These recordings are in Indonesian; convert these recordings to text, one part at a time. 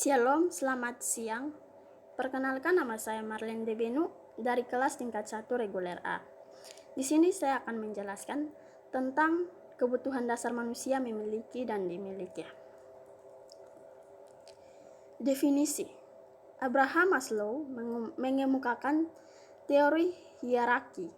Shalom, selamat siang. Perkenalkan, nama saya Marlene Debenu dari kelas tingkat 1 reguler A. Di sini saya akan menjelaskan tentang kebutuhan dasar manusia memiliki dan dimiliki. Definisi. Abraham Maslow mengemukakan teori hierarki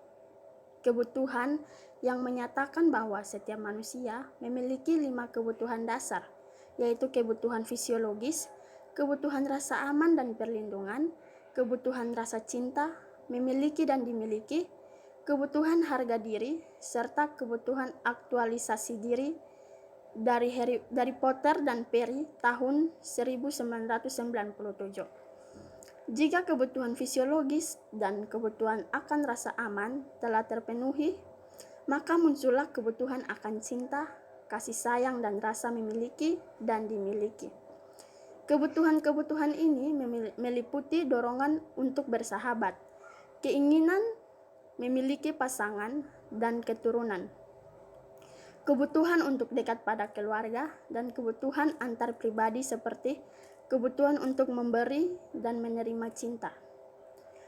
kebutuhan yang menyatakan bahwa setiap manusia memiliki 5 kebutuhan dasar, yaitu kebutuhan fisiologis, kebutuhan rasa aman dan perlindungan, kebutuhan rasa cinta, memiliki dan dimiliki, kebutuhan harga diri, serta kebutuhan aktualisasi diri dari Potter dan Perry tahun 1997. Jika kebutuhan fisiologis dan kebutuhan akan rasa aman telah terpenuhi, maka muncullah kebutuhan akan cinta, kasih sayang, dan rasa memiliki dan dimiliki. Kebutuhan-kebutuhan ini meliputi dorongan untuk bersahabat, keinginan memiliki pasangan dan keturunan, kebutuhan untuk dekat pada keluarga, dan kebutuhan antar pribadi seperti kebutuhan untuk memberi dan menerima cinta.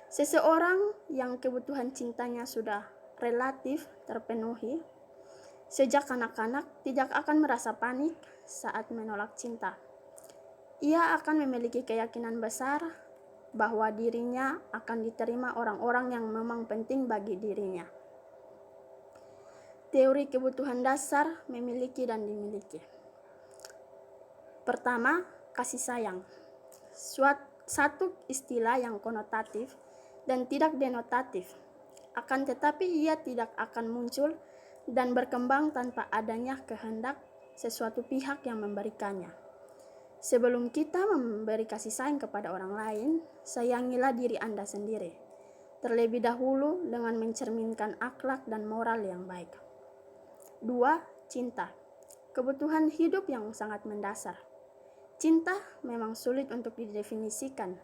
Seseorang yang kebutuhan cintanya sudah relatif terpenuhi sejak anak-anak tidak akan merasa panik saat menolak cinta. Ia akan memiliki keyakinan besar bahwa dirinya akan diterima orang-orang yang memang penting bagi dirinya. Teori kebutuhan dasar memiliki dan dimiliki. Pertama, kasih sayang. Satu istilah yang konotatif dan tidak denotatif. Akan tetapi ia tidak akan muncul dan berkembang tanpa adanya kehendak sesuatu pihak yang memberikannya. Sebelum kita memberi kasih sayang kepada orang lain, sayangilah diri Anda sendiri, terlebih dahulu dengan mencerminkan akhlak dan moral yang baik. 2. Cinta. Kebutuhan hidup yang sangat mendasar. Cinta memang sulit untuk didefinisikan,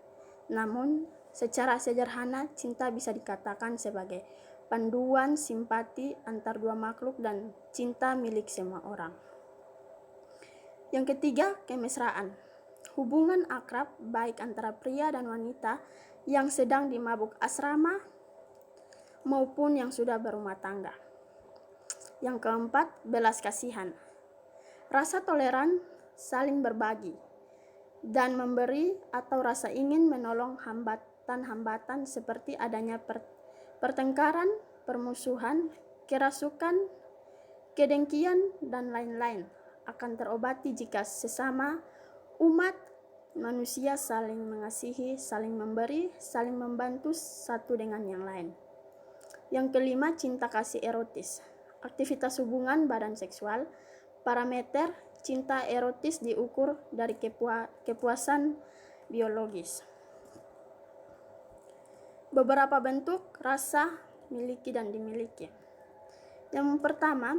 namun secara sederhana cinta bisa dikatakan sebagai panduan simpati antar dua makhluk dan cinta milik semua orang. Yang ketiga, kemesraan. Hubungan akrab baik antara pria dan wanita yang sedang di mabuk asrama maupun yang sudah berumah tangga. Yang keempat, belas kasihan. Rasa toleran, saling berbagi, dan memberi atau rasa ingin menolong hambatan-hambatan seperti adanya pertengkaran, permusuhan, kerasukan, kedengkian, dan lain-lain akan terobati jika sesama umat manusia saling mengasihi, saling memberi, saling membantu satu dengan yang lain. Yang kelima, cinta kasih erotis. Aktivitas hubungan badan seksual. Parameter cinta erotis diukur dari kepuasan biologis. Beberapa bentuk rasa miliki dan dimiliki. Yang pertama,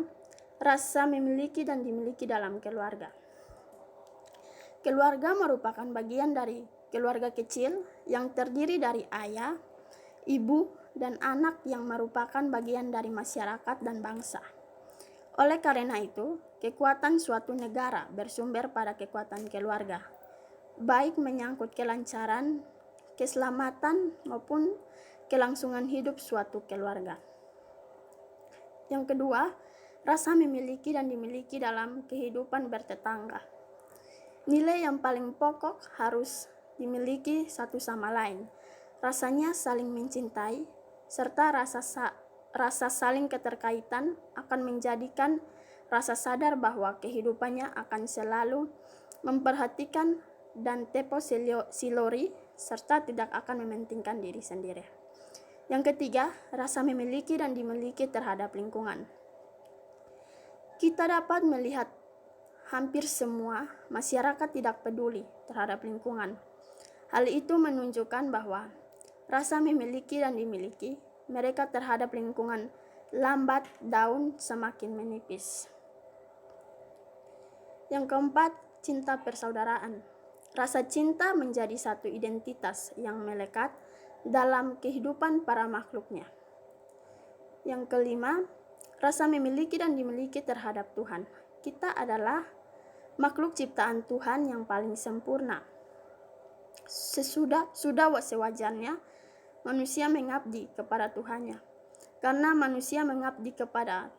rasa memiliki dan dimiliki dalam keluarga. Keluarga merupakan bagian dari keluarga kecil yang terdiri dari ayah, ibu, dan anak yang merupakan bagian dari masyarakat dan bangsa. Oleh karena itu, kekuatan suatu negara bersumber pada kekuatan keluarga, baik menyangkut kelancaran, keselamatan, maupun kelangsungan hidup suatu keluarga. Yang kedua, rasa memiliki dan dimiliki dalam kehidupan bertetangga. Nilai yang paling pokok harus dimiliki satu sama lain. Rasanya saling mencintai, serta rasa saling keterkaitan akan menjadikan rasa sadar bahwa kehidupannya akan selalu memperhatikan dan tepo silori, serta tidak akan mementingkan diri sendiri. Yang ketiga, rasa memiliki dan dimiliki terhadap lingkungan. Kita dapat melihat hampir semua masyarakat tidak peduli terhadap lingkungan. Hal itu menunjukkan bahwa rasa memiliki dan dimiliki mereka terhadap lingkungan lambat daun semakin menipis. Yang keempat, cinta persaudaraan. Rasa cinta menjadi satu identitas yang melekat dalam kehidupan para makhluknya. Yang kelima, rasa memiliki dan dimiliki terhadap Tuhan. Kita adalah makhluk ciptaan Tuhan yang paling sempurna. Sudah sewajarnya manusia mengabdi kepada Tuhannya. Karena manusia mengabdi kepada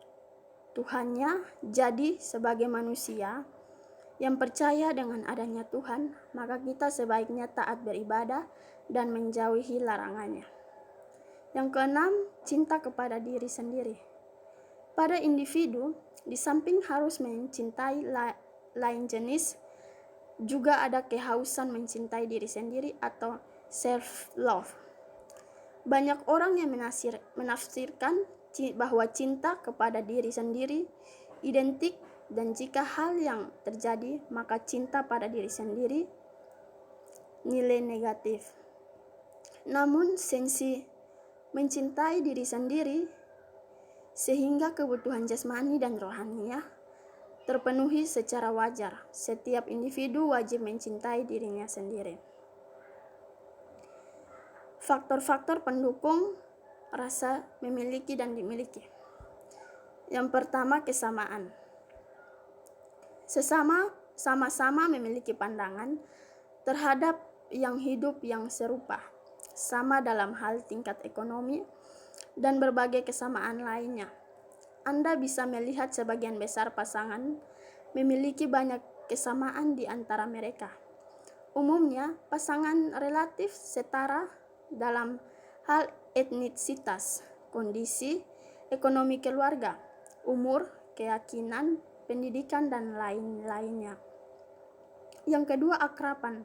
Tuhannya, jadi sebagai manusia yang percaya dengan adanya Tuhan, maka kita sebaiknya taat beribadah dan menjauhi larangannya. Yang keenam, cinta kepada diri sendiri. Pada individu, di samping harus mencintai lain jenis, juga ada kehausan mencintai diri sendiri atau self-love. Banyak orang yang menafsirkan bahwa cinta kepada diri sendiri identik, dan jika hal yang terjadi, maka cinta pada diri sendiri nilai negatif. Namun sensi mencintai diri sendiri sehingga kebutuhan jasmani dan rohaninya terpenuhi secara wajar. Setiap individu wajib mencintai dirinya sendiri. Faktor-faktor pendukung rasa memiliki dan dimiliki. Yang pertama, kesamaan. Sama-sama memiliki pandangan terhadap yang hidup yang serupa, sama dalam hal tingkat ekonomi dan berbagai kesamaan lainnya. Anda bisa melihat sebagian besar pasangan memiliki banyak kesamaan di antara mereka. Umumnya, pasangan relatif setara dalam hal etnisitas, kondisi, ekonomi keluarga, umur, keyakinan, pendidikan, dan lain-lainnya. Yang kedua, akraban.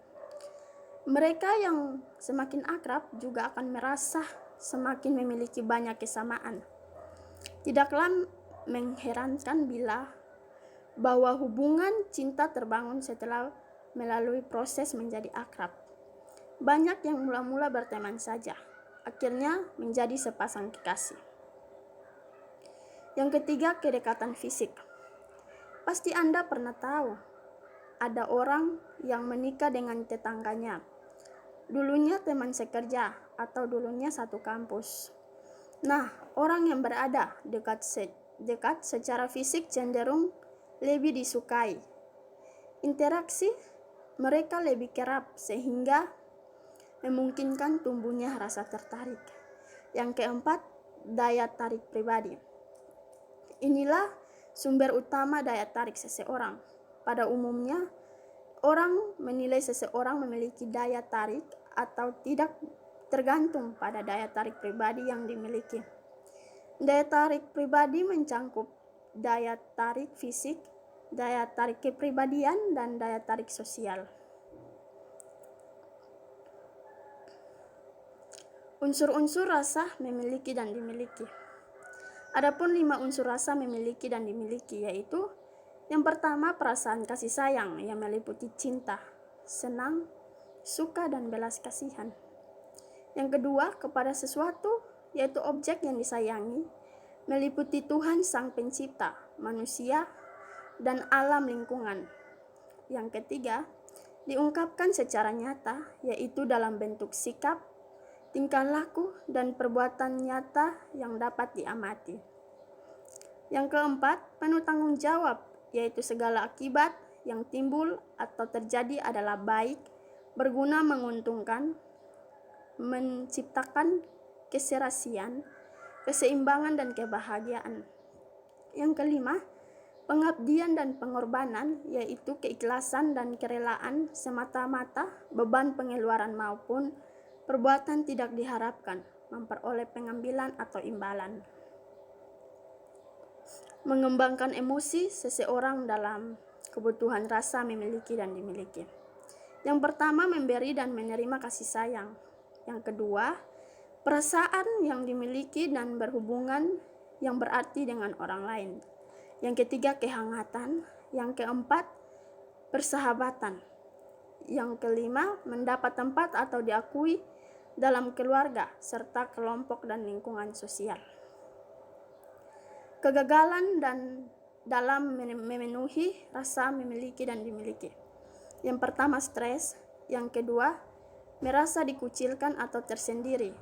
Mereka yang semakin akrab juga akan merasa semakin memiliki banyak kesamaan. Tidaklah mengherankan bahwa hubungan cinta terbangun setelah melalui proses menjadi akrab. Banyak yang mula-mula berteman saja, akhirnya menjadi sepasang kekasih. Yang ketiga, kedekatan fisik. Pasti Anda pernah tahu, ada orang yang menikah dengan tetangganya. Dulunya teman sekerja atau dulunya satu kampus. Nah, orang yang berada dekat secara fisik cenderung lebih disukai. Interaksi mereka lebih kerap sehingga memungkinkan tumbuhnya rasa tertarik. Yang keempat, daya tarik pribadi. Inilah sumber utama daya tarik seseorang. Pada umumnya, orang menilai seseorang memiliki daya tarik atau tidak tergantung pada daya tarik pribadi yang dimiliki. Daya tarik pribadi mencangkup daya tarik fisik, daya tarik kepribadian, dan daya tarik sosial. Unsur-unsur rasa memiliki dan dimiliki. Adapun 5 unsur rasa memiliki dan dimiliki, yaitu yang pertama, perasaan kasih sayang yang meliputi cinta, senang, suka, dan belas kasihan. Yang kedua, kepada sesuatu, yaitu objek yang disayangi, meliputi Tuhan Sang Pencipta, manusia, dan alam lingkungan. Yang ketiga, diungkapkan secara nyata, yaitu dalam bentuk sikap, tingkah laku, dan perbuatan nyata yang dapat diamati. Yang keempat, penuh tanggung jawab, yaitu segala akibat yang timbul atau terjadi adalah baik, berguna, menguntungkan, menciptakan keserasian, keseimbangan, dan kebahagiaan. Yang kelima, pengabdian dan pengorbanan, yaitu keikhlasan dan kerelaan semata-mata beban pengeluaran maupun perbuatan tidak diharapkan memperoleh pengambilan atau imbalan. Mengembangkan emosi seseorang dalam kebutuhan rasa memiliki dan dimiliki. Yang pertama, memberi dan menerima kasih sayang. Yang kedua, perasaan yang dimiliki dan berhubungan yang berarti dengan orang lain. Yang ketiga, kehangatan. Yang keempat, persahabatan. Yang kelima, mendapat tempat atau diakui dalam keluarga serta kelompok dan lingkungan sosial. Kegagalan dalam memenuhi rasa memiliki dan dimiliki. Yang pertama, stres. Yang kedua, merasa dikucilkan atau tersendiri.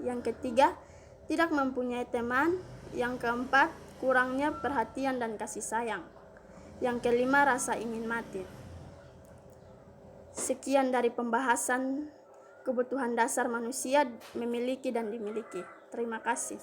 Yang ketiga, tidak mempunyai teman. Yang keempat, kurangnya perhatian dan kasih sayang. Yang kelima, rasa ingin mati. Sekian dari pembahasan kebutuhan dasar manusia memiliki dan dimiliki. Terima kasih.